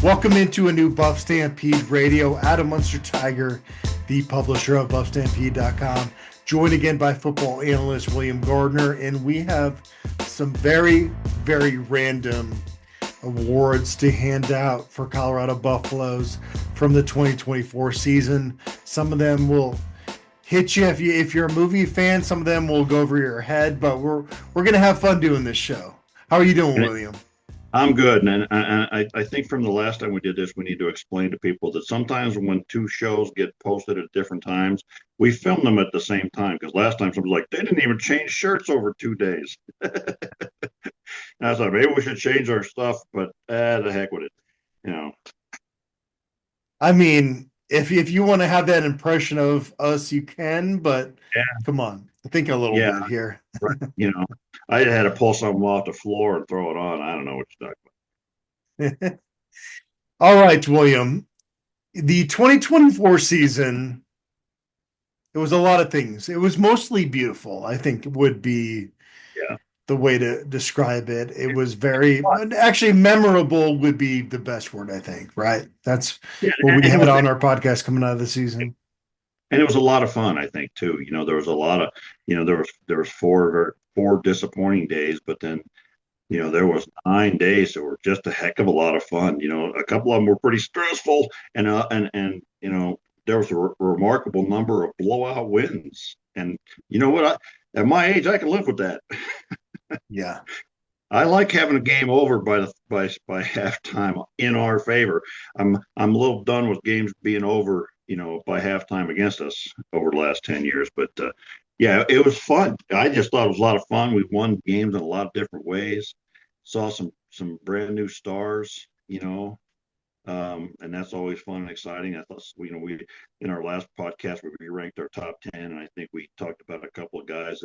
Welcome into a new Buff Stampede Radio. Adam Munsterteiger, the publisher of BuffStampede.com, joined again by football analyst William Gardner, and we have some very, very random awards to hand out for Colorado Buffaloes from the 2024 season. Some of them will hit you if you're a movie fan. Some of them will go over your head, but we're gonna have fun doing this show. How are you doing, William? I'm good, and I think from the last time we did this, we need to explain to people that sometimes when two shows get posted at different times, we film them at the same time. Because last time somebody was like, they didn't even change shirts over 2 days. And I was like, maybe we should change our stuff, but the heck with it. I mean, if you want to have that impression of us, you can, but Yeah, come on, think a little yeah, bit here. right. I had to pull something off the floor and throw it on. I don't know what you're talking about. All right, William. The 2024 season, it was a lot of things. It was mostly beautiful, I think would be Yeah. the way to describe it. It was very, actually, memorable would be the best word, I think, right? That's Yeah, what we and had on our podcast coming out of the season. it was a lot of fun, I think, too. There was a lot of, there was four disappointing days, but then there was 9 days that were just a heck of a lot of fun. A couple of them were pretty stressful, and there was a remarkable number of blowout wins. And you know what? At my age, I can live with that. Yeah. I like having a game over by halftime in our favor. I'm a little done with games being over, by halftime against us over the last 10 years. But yeah, it was fun. I just thought it was a lot of fun. We won games in a lot of different ways. Saw some brand new stars, and that's always fun and exciting. I thought, we in our last podcast we ranked our top 10, and I think we talked about a couple of guys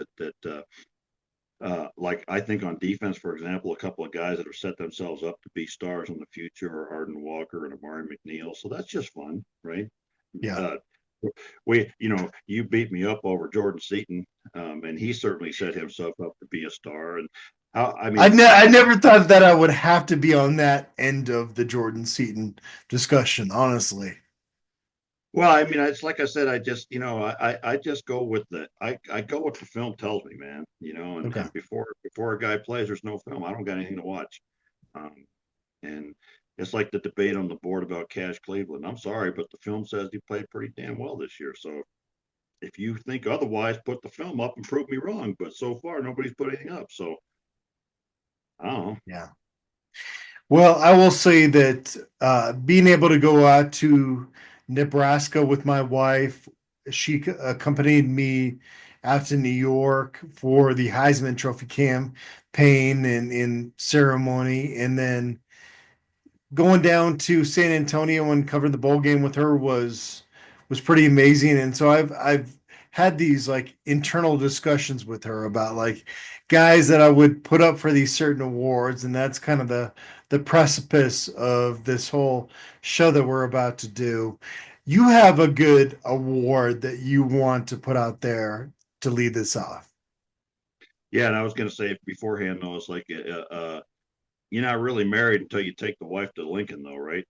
like I think on defense, for example, a couple of guys that have set themselves up to be stars in the future are Arden Walker and Amari McNeil. So that's just fun, right? Yeah. Uh, you beat me up over Jordan Seaton, and he certainly set himself up to be a star. And I never thought that I would have to be on that end of the Jordan Seaton discussion, honestly. well, it's like I said, I just, I just go with I go what the film tells me, man. And, Okay. and before a guy plays, there's no film. I don't got anything to watch. Um, and it's like the debate on the board about Cash Cleveland. I'm sorry, but the film says he played pretty damn well this year. So if you think otherwise, put the film up and prove me wrong. But so far, nobody's put anything up. So I don't know. Yeah. Well, I will say that being able to go out to Nebraska with my wife, she accompanied me out to New York for the Heisman Trophy campaign and in ceremony, and then going down to San Antonio and covering the bowl game with her was pretty amazing. And so I've had these like internal discussions with her about like guys that I would put up for these certain awards, and that's kind of the precipice of this whole show that we're about to do. You have a good award that you want to put out there to lead this off. Yeah, and I was going to say beforehand, though, it's like you're not really married until you take the wife to Lincoln, though, right?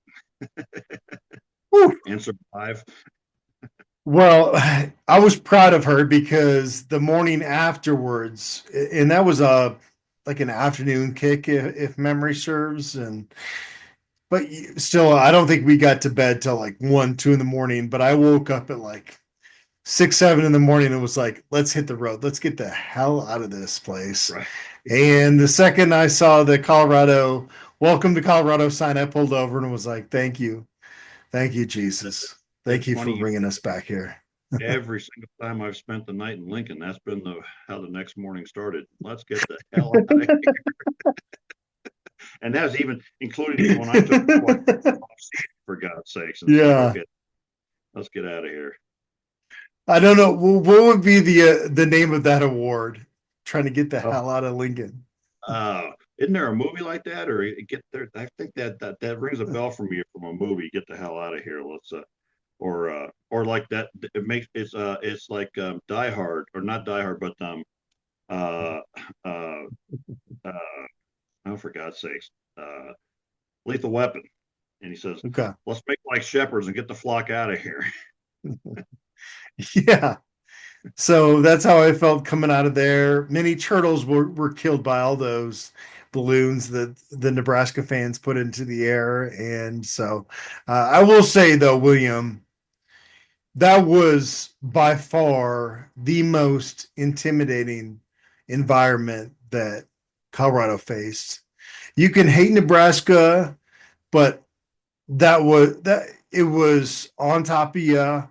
Whew. And survive. Well, I was proud of her because the morning afterwards, and that was a like an afternoon kick, if memory serves, and but still, I don't think we got to bed till like 1, 2 in the morning. But I woke up at like 6, 7 in the morning and was like, "Let's hit the road. Let's get the hell out of this place." Right. And the second I saw the Colorado "Welcome to Colorado" sign, I pulled over and was like, thank you, Jesus, thank It's you for funny. bringing us back here." Every single time I've spent the night in Lincoln, that's been how the next morning started. Let's get the hell out of here. And that's even including when I took my wife off seat, for God's sakes, and said, Yeah. "Okay, let's get out of here." I don't know. What would be the name of that award? Trying to get the Oh, hell out of Lincoln. isn't there a movie like that, or get there? I think that rings a bell for me from a movie. Get the hell out of here. Let's or like that. It's like Die Hard, or not Die Hard, but uh uh uh oh, for God's sakes, Lethal Weapon. And he says, Okay. let's make like shepherds and get the flock out of here. Yeah. So that's how I felt coming out of there. Many turtles were killed by all those balloons that the Nebraska fans put into the air. And so I will say, though, William, that was by far the most intimidating environment that Colorado faced. You can hate Nebraska, but that it was on top of you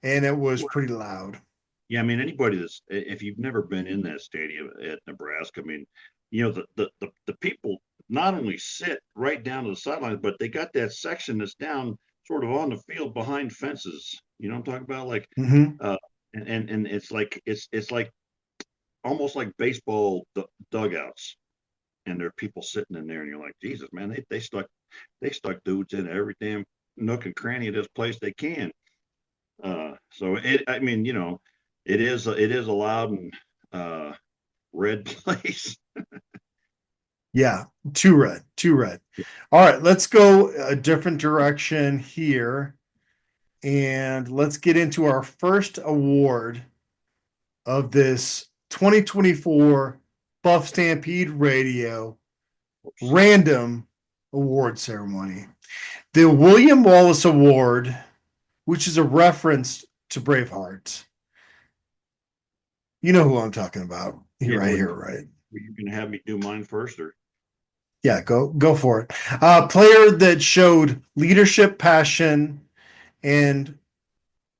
and it was pretty loud. Yeah, I mean, anybody that's if you've never been in that stadium at Nebraska, I mean, you know, the people not only sit right down to the sidelines, but they got that section that's down sort of on the field behind fences. You know what I'm talking about? Like, Mm-hmm. uh, and it's like almost like baseball dugouts, and there are people sitting in there, and you're like, Jesus, man, they stuck dudes in every damn nook and cranny of this place they can. So I mean, you know, it is a loud and uh, red place. Yeah, too red, too red. All right, let's go a different direction here and let's get into our first award of this 2024 Buff Stampede Radio random award ceremony. The William Wallace Award, which is a reference to Braveheart. You know who I'm talking about. Yeah, Here, right here, right? were you gonna have me do mine first, or Yeah, go for it. Player that showed leadership, passion, and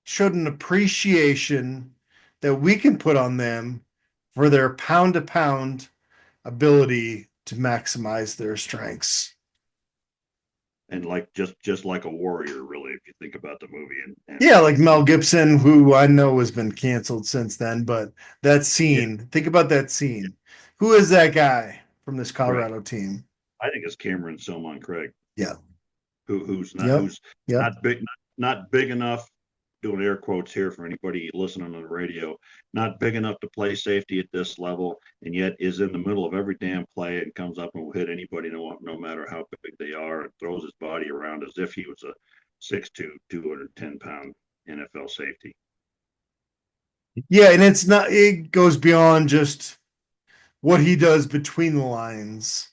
showed an appreciation that we can put on them for their pound to pound ability to maximize their strengths. and like just like a warrior, really, if you think about the movie Yeah, like Mel Gibson, who I know has been canceled since then, but that yeah, scene, think about that scene. Who is that guy from this right. Colorado team? I think it's Cameron Silman Craig, Yeah. Yep. who's Yep. not big enough, doing air quotes here for anybody listening on the radio, not big enough to play safety at this level, and yet is in the middle of every damn play and comes up and will hit anybody, no matter how big they are, and throws his body around as if he was a 6'2", 210-pound NFL safety. Yeah, and it's not, it goes beyond just what he does between the lines.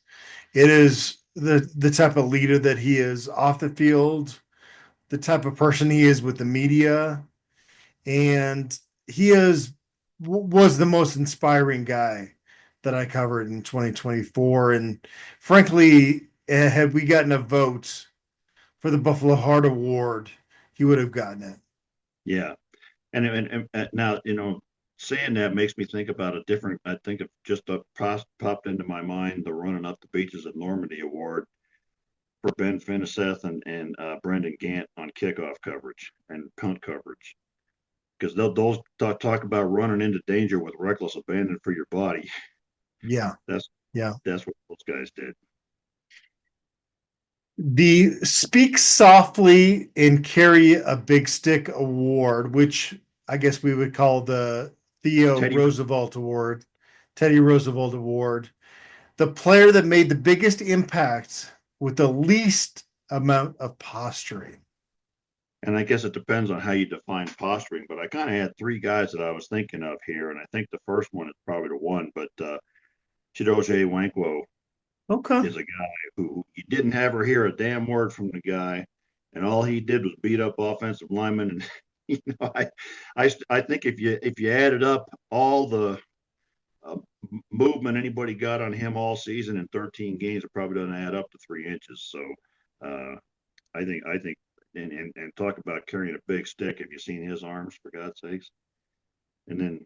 It is the type of leader that he is off the field, the type of person he is with the media, and he is was the most inspiring guy that I covered in 2024. And frankly, had we gotten a vote for the Buffalo Heart Award, he would have gotten it. Yeah, and now you know, saying that makes me think about a different. I think of just popped into my mind the running up the beaches of Normandy award for Ben Finiseth and Brendan Gant on kickoff coverage and punt coverage, because those talk about running into danger with reckless abandon for your body. Yeah, That's yeah. that's what those guys did. The Speak Softly and Carry a Big Stick Award, which I guess we would call the Theo Teddy, Roosevelt Award, Teddy Roosevelt Award. The player that made the biggest impact with the least amount of posturing. and I guess it depends on how you define posturing, but I kind of had three guys that I was thinking of here, and I think the first one is probably the one, but Chidozie Wankwo Okay. is a guy who you didn't ever hear a damn word from the guy, and all he did was beat up offensive linemen. And you know, I think if you added up all the uh, movement anybody got on him all season in 13 games, it probably doesn't add up to 3 inches. So uh, I think and talk about carrying a big stick. Have you seen his arms, for God's sakes? And then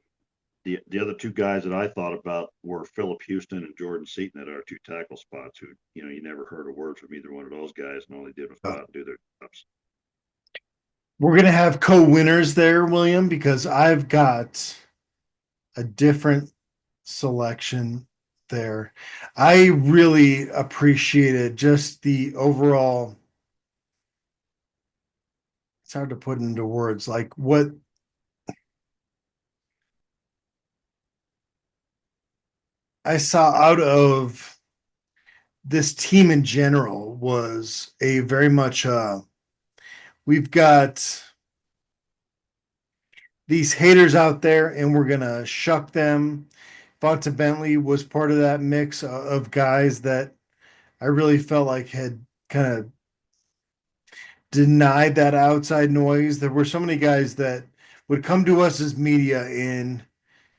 the other two guys that I thought about were Philip Houston and Jordan Seaton at our two tackle spots, who, you know, you never heard a word from either one of those guys, and all they did was go out and do their jobs. We're going to have co winners there, William, because I've got a different selection there. I really appreciated just the overall, it's hard to put into words, like what I saw out of this team in general was a very much we've got these haters out there and we're gonna shuck them. Fonta Bentley was part of that mix of guys that I really felt like had kind of denied that outside noise. There were so many guys that would come to us as media and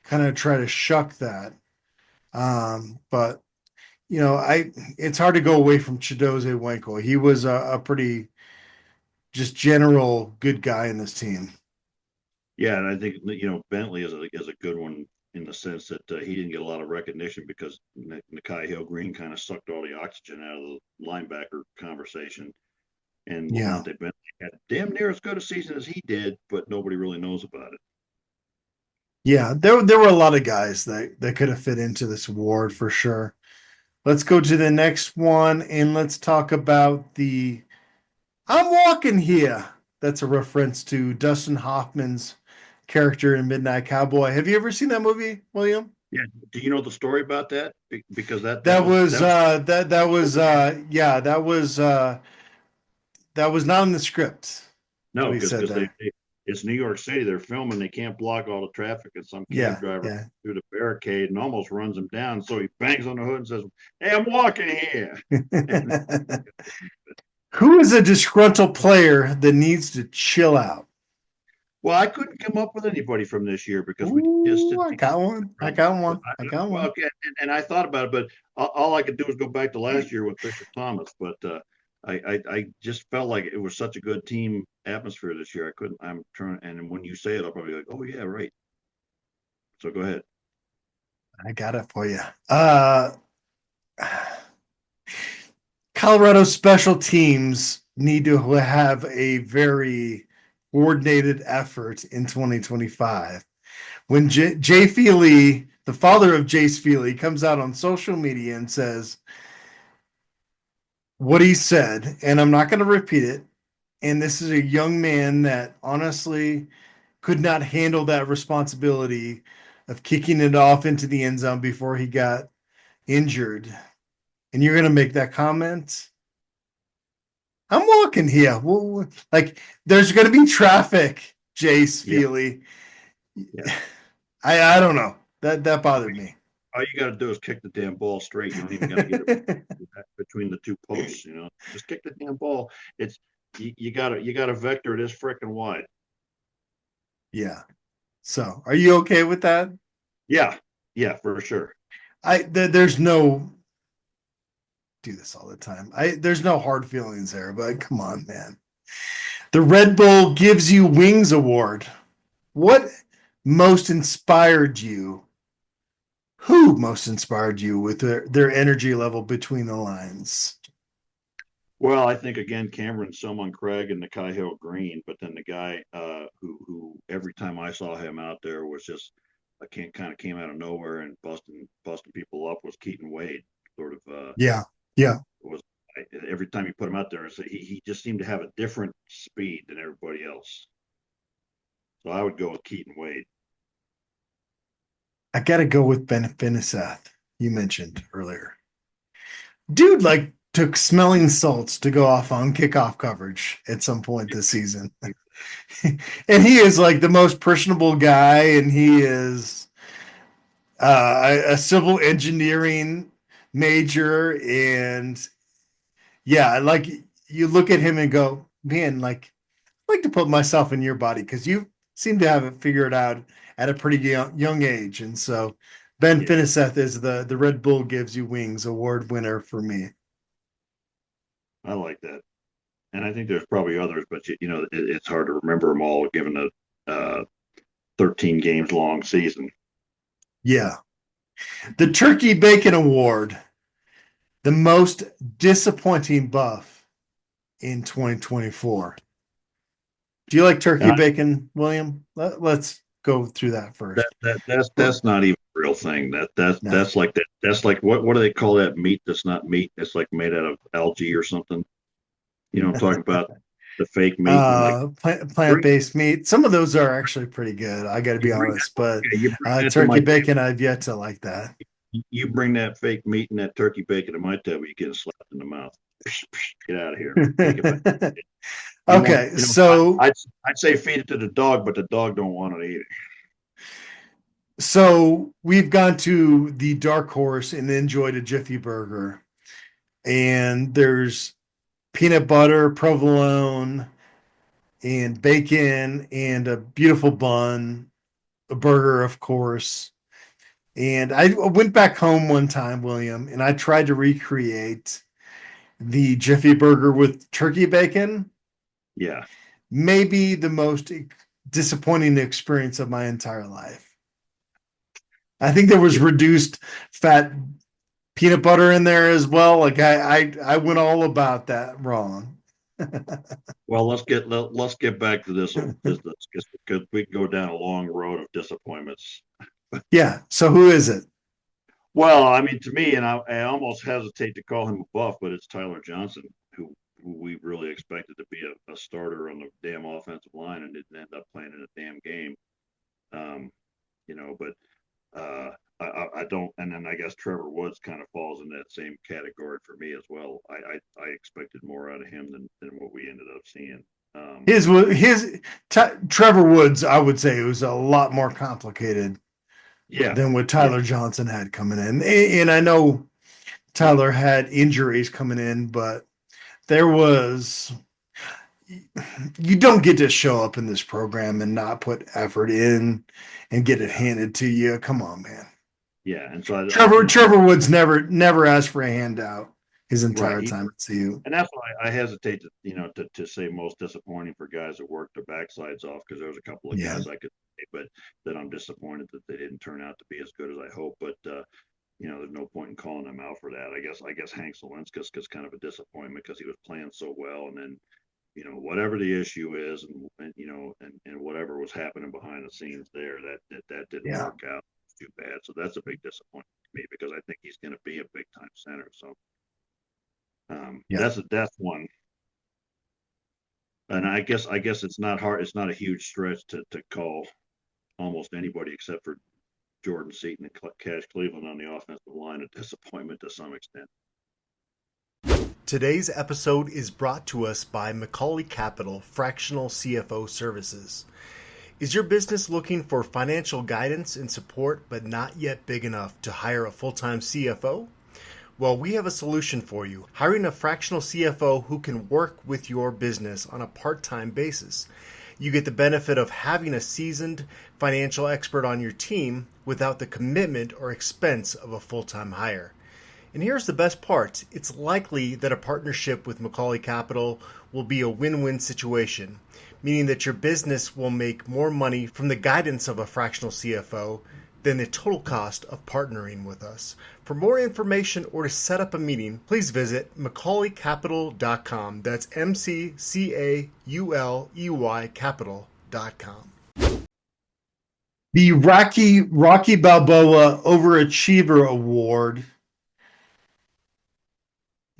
kind of try to shuck that. But I it's hard to go away from Chidoze Wenkel. He was a pretty just general good guy in this team. Yeah, and I think Bentley is a good one in the sense that he didn't get a lot of recognition because Nakai Hill Green kind of sucked all the oxygen out of the linebacker conversation, and Yeah. Levante Bentley had damn near as good a season as he did, but nobody really knows about it. Yeah, there were a lot of guys that could have fit into this award for sure. Let's go to the next one and let's talk about the I'm walking here. That's a reference to Dustin Hoffman's character in Midnight Cowboy. Have you ever seen that movie, William? Yeah, do you know the story about that? Because That was that was that was yeah, that was not in the script. What no, he said because there. it's New York City. They're filming. They can't block all the traffic, and some cab Yeah, driver yeah. through the barricade and almost runs him down. So he bangs on the hood and says, "Hey, I'm walking here." And Who is a disgruntled player that needs to chill out? well, I couldn't come up with anybody from this year because we just Ooh, didn't I think of got one. I relevant. got But one. I got well, one. okay, and I thought about it, but all I could do was go back to last year with Bishop Thomas. But I just felt like it was such a good team atmosphere this year. I couldn't. I'm trying, and when you say it, I'll probably be like, "Oh yeah, right." So go ahead. I got it for you. Colorado special teams need to have a very coordinated effort in 2025. When Jay Feely, the father of Jace Feely, comes out on social media and says what he said, and I'm not going to repeat it. And this is a young man that honestly could not handle that responsibility of kicking it off into the end zone before he got injured. And you're going to make that comment? I'm walking here. Well, like, there's going to be traffic, Jace Yeah, Feely. yeah. I don't know. That bothered me. All you got to do is kick the damn ball straight. You don't even got to get it between the two posts. Just kick the damn ball. It's you got to vector this freaking wide. Yeah. So, are you okay with that? Yeah, yeah, for sure. There's no do this all the time. There's no hard feelings there, but come on, man. The Red Bull Gives You Wings Award. What most inspired you? Who most inspired you with their energy level between the lines? Well, I think again, Cameron, someone, Craig, and Nakai Hill Green. But then the guy who every time I saw him out there was just I can't kind of came out of nowhere and busting people up was Keaton Wade. Sort of Yeah, yeah. was every time you put him out there, he just seemed to have a different speed than everybody else. So I would go with Keaton Wade. I got to go with Ben Finiseth, you mentioned earlier. Dude, like, took smelling salts to go off on kickoff coverage at some point this season. And he is like the most personable guy, and he is a civil engineering major. And yeah, like you look at him and go, man, like, I'd like to put myself in your body because you seem to have it figured out at a pretty young age. And so Ben Yeah, Finiseth is the Red Bull Gives You Wings award winner for me. I like that. And I think there's probably others, but it's hard to remember them all given a 13 games long season. Yeah. The Turkey Bacon Award, the most disappointing buff in 2024. Do you like turkey And bacon, William? Let's go through that first. that's not even a real thing. No. That's like that. That's like what do they call that meat? That's not meat. It's like made out of algae or something. You know, I'm talking about the fake meat when they bring Plant-based meat. Some of those are actually pretty good. I got to you be bring honest, but that, you bring that to turkey my bacon, I've yet to like that. You bring that fake meat and that turkey bacon to my table, you get slapped in the mouth. Get out of here. Take it back. You want, Okay, so I'd say feed it to the dog, but the dog don't want to eat it. so we've gone to the Dark Horse and enjoyed a Jiffy Burger, and there's peanut butter, provolone, and bacon, and a beautiful bun, a burger, of course. And I went back home one time, William, and I tried to recreate the Jiffy Burger with turkey bacon. Yeah. Maybe the most disappointing experience of my entire life. I think there was Yeah. reduced fat peanut butter in there as well. Like I went all about that wrong. Well, let's get back to this business because we can go down a long road of disappointments. Yeah. So who is it? Well, I mean, to me, and I almost hesitate to call him a buff, but it's Tyler Johnson, who we really expected to be a starter on the damn offensive line and didn't end up playing in a damn game. Um, but I don't, and then I guess Trevor Woods kind of falls in that same category for me as well. I expected more out of him than what we ended up seeing. Trevor Woods, I would say, it was a lot more complicated Yeah, than what yeah, Tyler Johnson had coming in. And I know Tyler had injuries coming in, but there was you don't get to show up in this program and not put effort in and get it yeah, handed to you. Come on, man. yeah. And so Trevor Woods never asked for a handout his right. entire time at CU. And that's why I hesitate to, to say most disappointing for guys that worked their backsides off because there's a couple of Yeah. guys I could say, but that I'm disappointed that they didn't turn out to be as good as I hope. But there's no point in calling them out for that. I guess Hank Solinskis is kind of a disappointment because he was playing so well, and then whatever the issue is, and whatever was happening behind the scenes there, that didn't Yeah. work out. It's too bad. So that's a big disappointment to me because I think he's going to be a big time center. So Yeah. that's one. And I guess it's not hard. It's not a huge stretch to call almost anybody except for Jordan Seaton and Cash Cleveland on the offensive line a disappointment to some extent. Today's episode is brought to us by Macaulay Capital Fractional CFO Services. Is your business looking for financial guidance and support but not yet big enough to hire a full-time CFO? Well, we have a solution for you. Hiring a fractional CFO who can work with your business on a part-time basis. You get the benefit of having a seasoned financial expert on your team without the commitment or expense of a full-time hire. And here's the best part. It's likely that a partnership with Macaulay Capital will be a win-win situation, meaning that your business will make more money from the guidance of a fractional CFO than the total cost of partnering with us. For more information or to set up a meeting, please visit MacaulayCapital.com. That's MCCAULEY Capital.com. The Rocky Balboa Overachiever Award.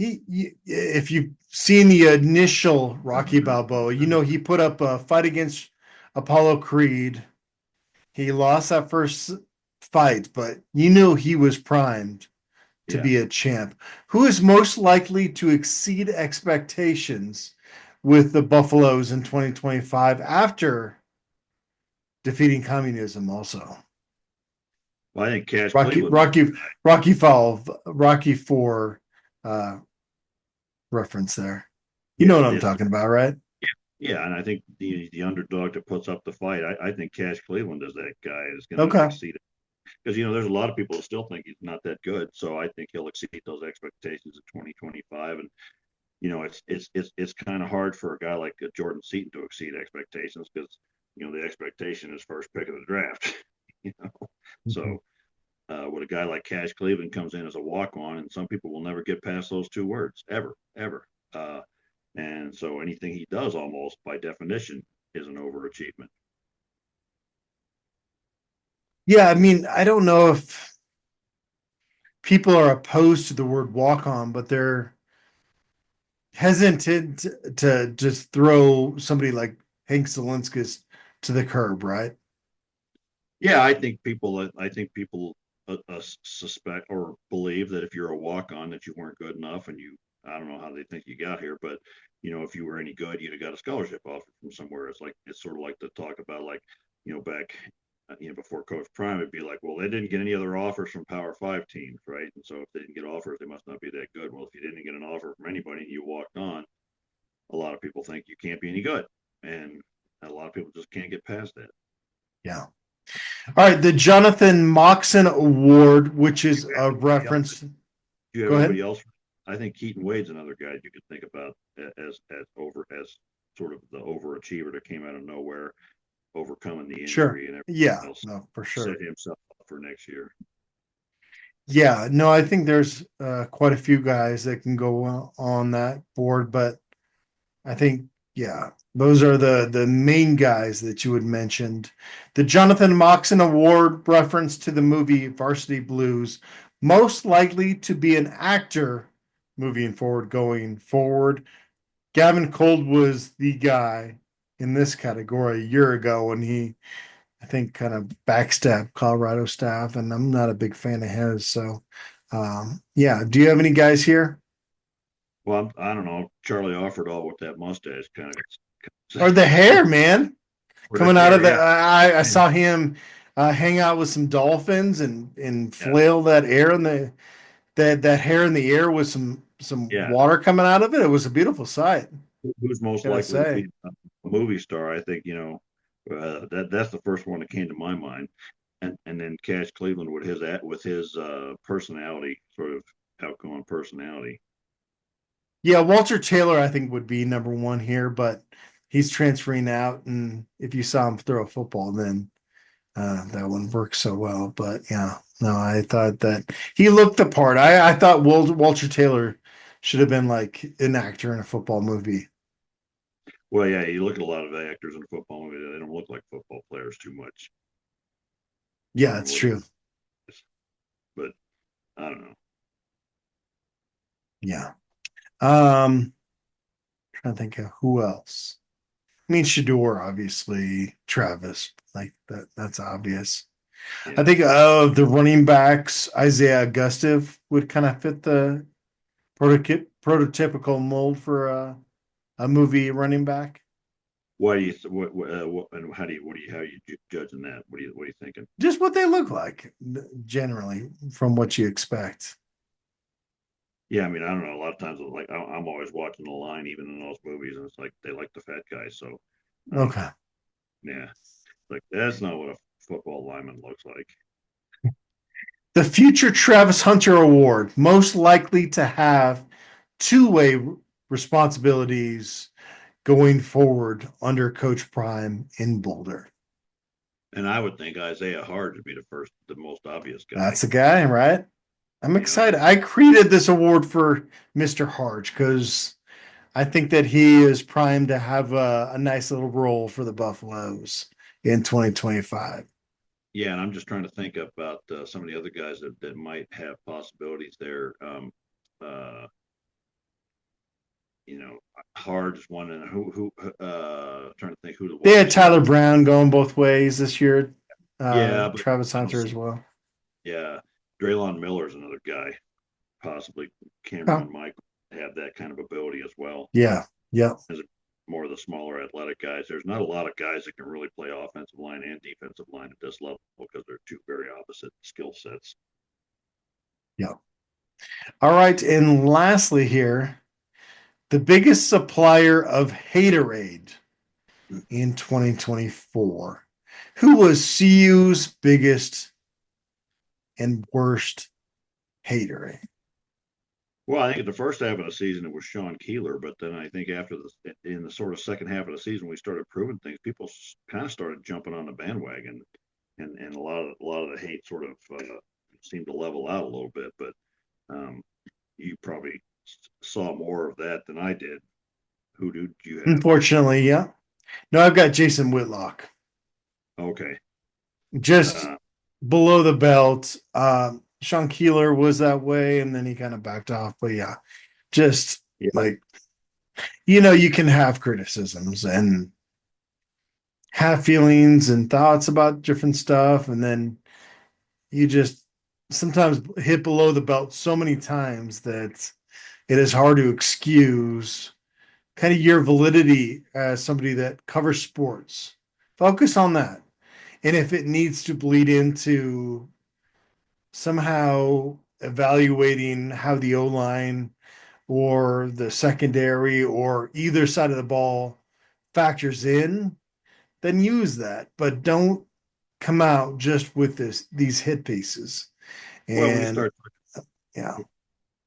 If you've seen the initial Rocky Balboa, he put up a fight against Apollo Creed. He lost that first fight, but you knew he was primed to Yeah. be a champ. Who is most likely to exceed expectations with the Buffaloes in 2025 after defeating communism also? Well, I think Cash Rocky Cleveland. Rocky Rocky Fall Rocky 4 reference there. You know Yeah, what I'm talking about, right? yeah, and I think the underdog that puts up the fight, I think Cash Cleveland is that guy is going to Okay. exceed it because there's a lot of people who still think he's not that good. So I think he'll exceed those expectations in 2025, and it's kind of hard for a guy like Jordan Seaton to exceed expectations because the expectation is first pick of the draft. So with a guy like Cash Cleveland comes in as a walk-on, and some people will never get past those two words ever. And so anything he does, almost by definition, is an overachievement. Yeah, I mean, I don't know if people are opposed to the word walk on, but they're hesitant to just throw somebody like Hank Zielinskis to the curb, right? Yeah, I think people suspect or believe that if you're a walk on that you weren't good enough, and I don't know how they think you got here, but if you were any good, you'd have got a scholarship offer from somewhere. It's sort of like to talk about, like, back before Coach Prime, it'd be like, well, they didn't get any other offers from Power Five teams, right? And so if they didn't get offers, they must not be that good. Well, if you didn't get an offer from anybody, you walked on. A lot of people think you can't be any good, and a lot of people just can't get past that. Yeah. All right, the Jonathan Moxon Award, which is a reference. Do you have Go anybody ahead. else? I think Keaton Wade's another guy you could think about as sort of the overachiever that came out of nowhere, overcoming the Sure. injury and everything Yeah, else, no, for sure. set himself up for next year. Yeah, no, I think there's quite a few guys that can go on that board, but I think, yeah, those are the main guys that you had mentioned. The Jonathan Moxon Award reference to the movie Varsity Blues, most likely to be an actor going forward. Gavin Cold was the guy in this category a year ago when he, I think, kind of backstabbed Colorado staff, and I'm not a big fan of his. So, yeah. Do you have any guys here? Well, I don't know. Charlie offered all with that mustache kind of. Or the hair, man, Or the coming out of hair, the. yeah, I saw him hang out with some dolphins and yeah, flail that air in the that hair in the air with some yeah. water coming out of it. It was a beautiful sight, Who's most gotta likely to say. be a movie star? I think that's the first one that came to my mind, and then Cash Cleveland with his personality, sort of outgoing personality. Yeah, Walter Taylor, I think, would be number one here, but he's transferring out, and if you saw him throw a football, then that wouldn't work so well. But yeah, no, I thought that he looked the part. I thought Walter Taylor should have been like an actor in a football movie. Well, yeah, you look at a lot of actors in football movie; they don't look like football players too much. Yeah, it's true. But I don't know. Yeah. Trying to think of who else. I mean, Shador, obviously, Travis, like that's obvious. I Yeah. think of the running backs, Isaiah Augustive would kind of fit the prototypical mold for a movie running back. Why do you what and how are you judging that? What are you thinking? Just what they look like, generally, from what you expect. Yeah, I mean, I don't know. A lot of times, like I'm always watching the line, even in those movies, and it's like they like the fat guy. So I don't know. Okay. Yeah, like that's not what a football lineman looks like. The future Travis Hunter Award, most likely to have two-way responsibilities going forward under Coach Prime in Boulder. And I would think Isaiah Hard would be the most obvious guy. That's the guy, right? I'm You know, excited. I created this award for Mr. Harge because I think that he is primed to have a nice little role for the Buffaloes in 2025. yeah. And I'm just trying to think about some of the other guys that might have possibilities there. Uh, Hard is one, and trying to think who the They wide had Tyler receivers. Brown going both ways this year. Yeah, but Travis I don't Hunter see. as well. Yeah, Draylon Miller is another guy. Possibly Oh, Cameron Michael have that kind of ability as well. yeah. Yep. As more of the smaller athletic guys, there's not a lot of guys that can really play offensive line and defensive line at this level because they're two very opposite skill sets. Yep. All right. And lastly, here, the biggest supplier of haterade in 2024. Who was CU's biggest and worst hater? Well, I think in the first half of the season it was Sean Keeler, but then I think in the sort of second half of the season we started proving things. People kind of started jumping on the bandwagon, and a lot of the hate sort of seemed to level out a little bit. But you probably saw more of that than I did. Who did you have? Unfortunately, yeah. No, I've got Jason Whitlock. Okay. Just Uh, below the belt. Sean Keeler was that way, and then he kind of backed off. But yeah, just yeah. like, you can have criticisms and have feelings and thoughts about different stuff, and then you just sometimes hit below the belt so many times that it is hard to excuse kind of your validity as somebody that covers sports. Focus on that. And if it needs to bleed into somehow evaluating how the O line or the secondary or either side of the ball factors in, then use that. But don't come out just with these hit pieces. Well, And yeah,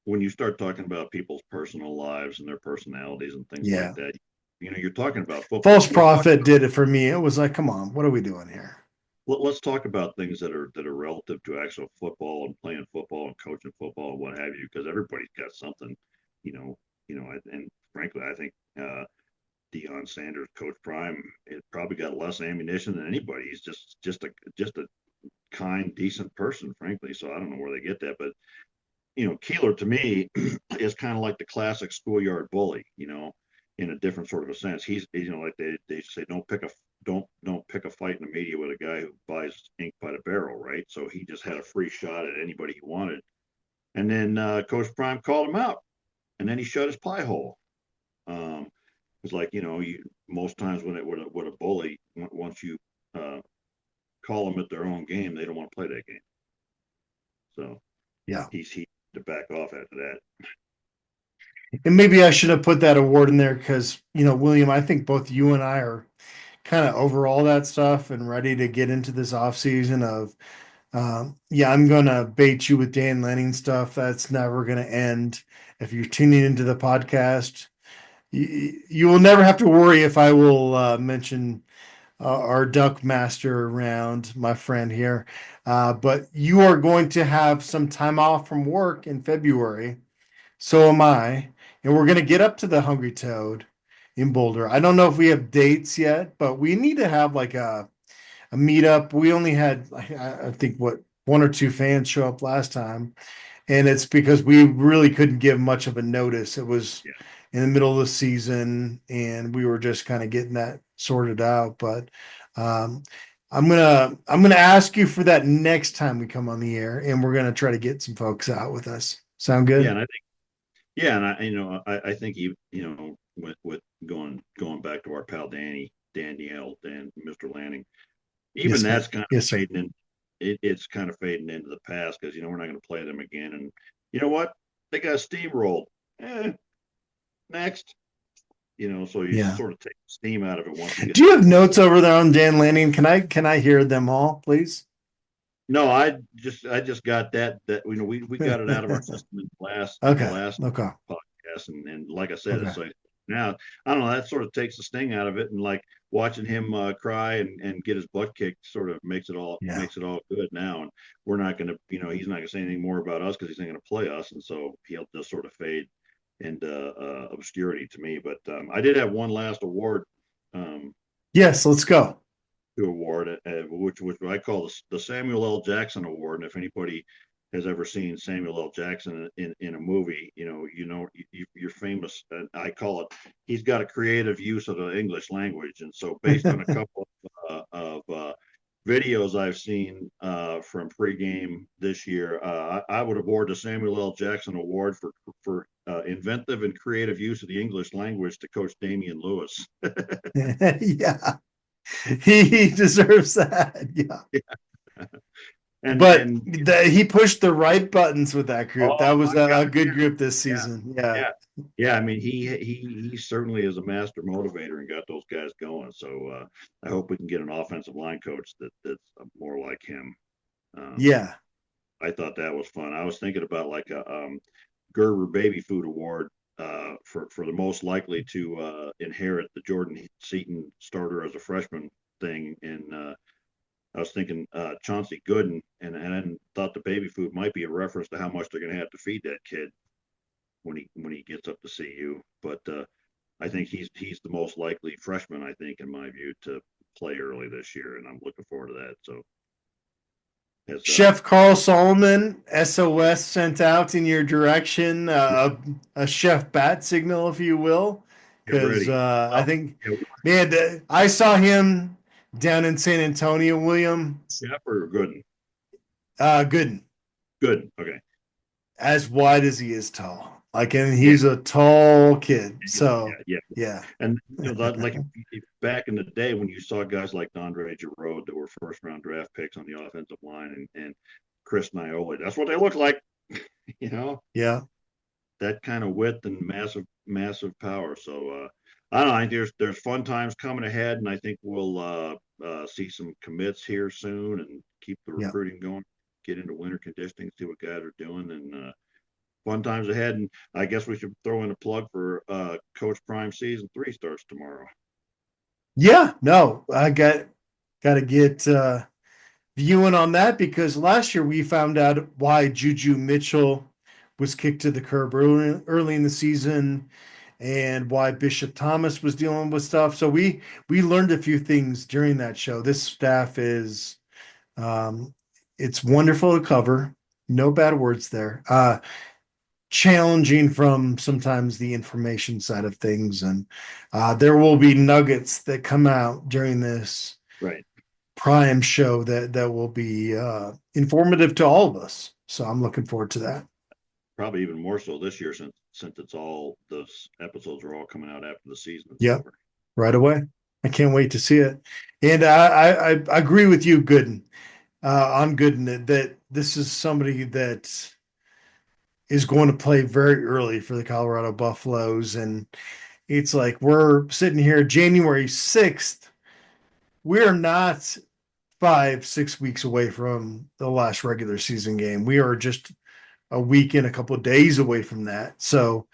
when you start talking about people's personal lives and their personalities and things like yeah. that, you're talking about football. False prophet did it for me. It was like, come on, what are we doing here? Let's talk about things that are relative to actual football and playing football and coaching football and what have you, because everybody's got something, you know, and frankly, I think Deion Sanders, Coach Prime, it probably got less ammunition than anybody. He's just a kind, decent person, frankly. So I don't know where they get that, but Keeler to me is kind of like the classic schoolyard bully, in a different sort of a sense. He's, like they say, don't pick a fight in the media with a guy who buys ink by the barrel, right? So he just had a free shot at anybody he wanted. And then Coach Prime called him out, and then he shut his pie hole. It's like, most times with a bully, once you uh, call them at their own game, they don't want to play that game. So Yeah. he to back off after that. And maybe I should have put that award in there because, William, I think both you and I are kind of over all that stuff and ready to get into this off season of, yeah, I'm going to bait you with Dan Lanning stuff. That's never going to end. If you're tuning into the podcast, you will never have to worry if I will mention our duck master around, my friend here. But you are going to have some time off from work in February. So am I. And we're going to get up to the Hungry Toad in Boulder. I don't know if we have dates yet, but we need to have like a meetup. We only had, I think, what, one or two fans show up last time. And it's because we really couldn't give much of a notice. It was Yeah. in the middle of the season and we were just kind of getting that sorted out. But um, I'm gonna ask you for that next time we come on the air, and we're gonna try to get some folks out with us. Sound Yeah, good? and I think yeah, and I think with going back to our pal Danielle, Dan, Mr. Lanning, even Yes, that's ma'am. kind of Yes, sir. fading in. It's kind of fading into the past because we're not going to play them again. And you know what? They got steamrolled. Next, so you Yeah. sort of take steam out of it once you get Do to you the have bowl. notes over there on Dan Lanning? Can I hear them all, please? No, I just got that we got it out of our system in the Okay. last Okay. podcast, and like I said, Okay. it's like now I don't know, that sort of takes the sting out of it, and like watching him cry and get his butt kicked sort of Yeah. makes it all good now, and we're not going to he's not going to say anything more about us because he's not going to play us, and so he'll just sort of fade into obscurity to me. But I did have one last award. Um, Yes, let's go. Award, which I call the Samuel L. Jackson Award. And if anybody has ever seen Samuel L. Jackson in a movie, you're famous. I call it. He's got a creative use of the English language, and so based on a couple of videos I've seen from pregame this year, I would award the Samuel L. Jackson Award for inventive and creative use of the English language to Coach Damian Lewis. Yeah. He deserves that. Yeah. But And he pushed the right buttons with that group. oh That was my God, a good group this yeah, season. Yeah. yeah, yeah. I mean, he certainly is a master motivator and got those guys going. So I hope we can get an offensive line coach that's more like him. Um, Yeah. I thought that was fun. I was thinking about like a Gerber Baby Food Award for the most likely to inherit the Jordan Seaton starter as a freshman thing. And I was thinking Chauncey Gooden, and I thought the baby food might be a reference to how much they're going to have to feed that kid when he gets up to CU. But I think he's the most likely freshman, I think, in my view, to play early this year, and I'm looking forward to that. So as Chef Carl Solomon, SOS sent out in your direction, a chef bat signal, if you will, get because ready. I Well, think, yeah, man, I saw him down in San Antonio, William. Chef or Gooden? Good. Good. Okay. as wide as he is tall. Like, and Yeah. he's a tall kid. Yeah. So, Yeah. yeah. And that, like if back in the day when you saw guys like Andre Giroux that were first round draft picks on the offensive line and Chris Niola, that's what they look like. you know, Yeah. that kind of width and massive power. So I don't know. I think there's fun times coming ahead, and I think we'll see some commits here soon and keep the Yeah. recruiting going. Get into winter conditioning, see what guys are doing, and fun times ahead. And I guess we should throw in a plug for Coach Prime season 3 starts tomorrow. Yeah. No, I got to get viewing on that because last year we found out why Juju Mitchell was kicked to the curb early in the season and why Bishop Thomas was dealing with stuff. So we learned a few things during that show. This staff is um, it's wonderful to cover. No bad words there. Challenging from sometimes the information side of things, and there will be nuggets that come out during this Right. prime show that will be informative to all of us. So I'm looking forward to that. Probably even more so this year since it's all those episodes are all coming out after the season is Yep, over. right away. I can't wait to see it. And I agree with you, Gooden, on Gooden that this is somebody that is going to play very early for the Colorado Buffaloes. And it's like we're sitting here January 6th. We're not 5, 6 weeks away from the last regular season game. We are just a week and a couple of days away from that. So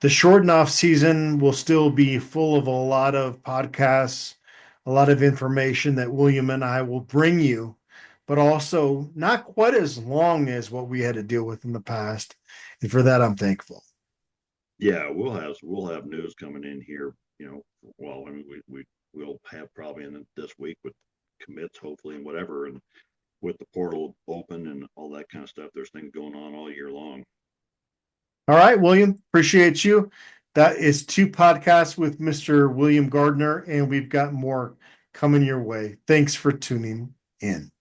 the shortened off season will still be full of a lot of podcasts, a lot of information that William and I will bring you, but also not quite as long as what we had to deal with in the past. And for that, I'm thankful. Yeah, we'll have news coming in here. Well, I mean, we'll have probably in this week with commits, hopefully, and whatever, and with the portal open and all that kind of stuff. There's things going on all year long. All right, William, appreciate you. That is 2 podcasts with Mr. William Gardner, and we've got more coming your way. Thanks for tuning in.